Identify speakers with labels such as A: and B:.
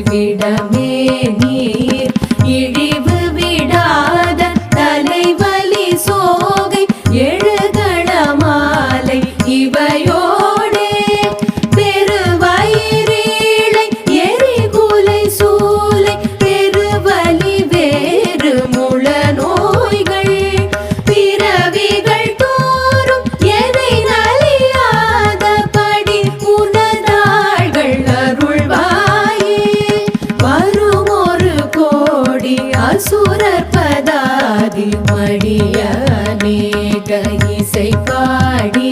A: விடமே நீர் இழிவு விடாத தலைவலி சோகை எழுகண மாலை இவையோடே பெருவயிரீழை எரிகுலை சூலை பெருவலி வேறு முள நோய்கள் பிறவிகள் தோறும் எதை நலியாதபடி உனதாள்கள் அருள்வாயே அசுரர் பதாதி மடிய அநேக இசை பாடி